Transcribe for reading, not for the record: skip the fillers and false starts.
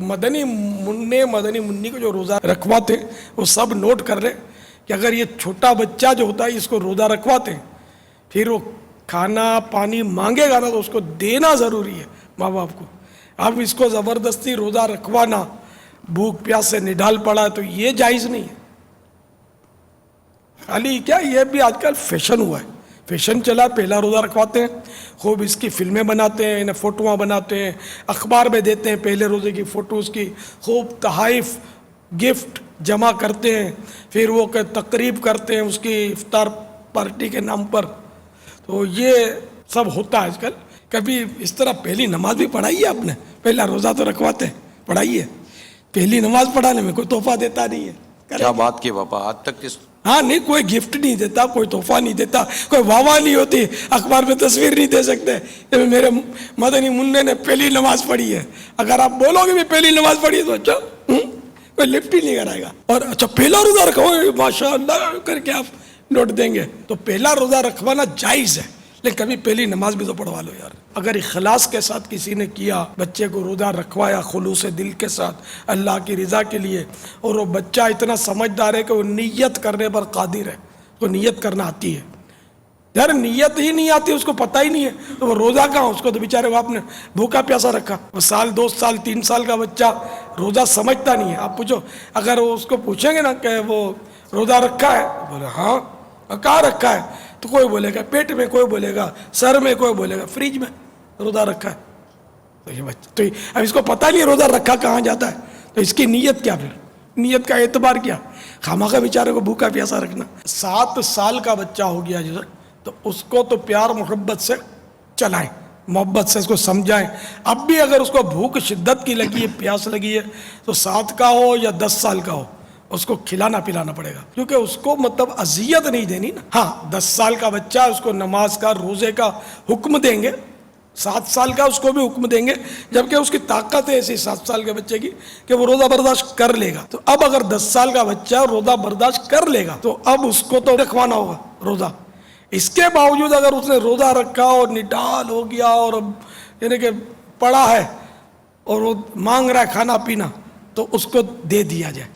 مدنی منی کو جو روزہ رکھواتے وہ سب نوٹ کر لیں کہ اگر یہ چھوٹا بچہ جو ہوتا ہے اس کو روزہ رکھواتے ہیں پھر وہ کھانا پانی مانگے گا نا تو اس کو دینا ضروری ہے ماں باپ کو. اب اس کو زبردستی روزہ رکھوانا بھوک پیاس سے نڈال پڑا تو یہ جائز نہیں ہے. خالی کیا یہ بھی آج کل فیشن ہوا ہے, فیشن چلا, پہلا روزہ رکھواتے ہیں, خوب اس کی فلمیں بناتے ہیں, انہیں فوٹوਆਂ بناتے ہیں, اخبار میں دیتے ہیں پہلے روزے کی فوٹوز کی, خوب تحائف گفٹ جمع کرتے ہیں, پھر وہ تقریب کرتے ہیں اس کی افطار پارٹی کے نام پر. تو یہ سب ہوتا ہے آج کل. کبھی اس طرح پہلی نماز بھی پڑھائی ہے آپ نے؟ پہلا روزہ تو رکھواتے ہیں, پڑھائی ہے. پہلی نماز پڑھانے میں کوئی تحفہ دیتا نہیں ہے. کیا بات کی پاپا, آج تک اس ہاں نہیں, کوئی گفٹ نہیں دیتا, کوئی تحفہ نہیں دیتا, کوئی واہ نہیں ہوتی, اخبار میں تصویر نہیں دے سکتے میرے مدنی منع نے پہلی نماز پڑھی ہے. اگر آپ بولو گے بھی پہلی نماز پڑھی تو اچھا کوئی لفٹ ہی نہیں کرائے گا. اور اچھا پہلا روزہ رکھو ماشاء اللہ کر کے آپ نوٹ دیں گے. تو پہلا روزہ رکھوانا جائز ہے, لیکن کبھی پہلی نماز بھی تو پڑھوا لو یار. اگر اخلاص کے ساتھ کسی نے کیا, بچے کو روزہ رکھوایا خلوص دل کے ساتھ اللہ کی رضا کے لیے, اور وہ بچہ اتنا سمجھدار ہے کہ وہ نیت کرنے پر قادر ہے, تو نیت کرنا آتی ہے. یار نیت ہی نہیں آتی, اس کو پتہ ہی نہیں ہے تو وہ روزہ کہاں, اس کو تو بیچارے وہ آپ نے بھوکا پیاسا رکھا. وہ سال 2 سال 3 سال کا بچہ روزہ سمجھتا نہیں ہے. آپ پوچھو, اگر وہ اس کو پوچھیں گے نا کہ وہ روزہ رکھا ہے, بولے ہاں. کہاں رکھا ہے؟ تو کوئی بولے گا پیٹ میں, کوئی بولے گا سر میں, کوئی بولے گا فریج میں روزہ رکھا ہے. تو یہ بچہ تو اب اس کو پتہ نہیں روزہ رکھا کہاں جاتا ہے, تو اس کی نیت کیا, پھر نیت کا اعتبار کیا؟ خامخواہ بیچارے کو بھوکا پیاسا رکھنا. 7 سال کا بچہ ہو گیا جو تو اس کو تو پیار محبت سے چلائیں, محبت سے اس کو سمجھائیں. اب بھی اگر اس کو بھوک شدت کی لگی ہے, پیاس لگی ہے, تو 7 کا ہو یا 10 سال کا ہو اس کو کھلانا پلانا پڑے گا, کیونکہ اس کو مطلب اذیت نہیں دینی نا. ہاں 10 سال کا بچہ اس کو نماز کا روزے کا حکم دیں گے, 7 سال کا اس کو بھی حکم دیں گے, جبکہ اس کی طاقت ہے ایسی 7 سال کے بچے کی کہ وہ روزہ برداشت کر لے گا. تو اب اگر 10 سال کا بچہ روزہ برداشت کر لے گا تو اب اس کو تو رکھوانا ہوگا روزہ. اس کے باوجود اگر اس نے روزہ رکھا اور نڈال ہو گیا اور یعنی کہ پڑا ہے اور وہ مانگ رہا ہے کھانا پینا, تو اس کو دے دیا جائے.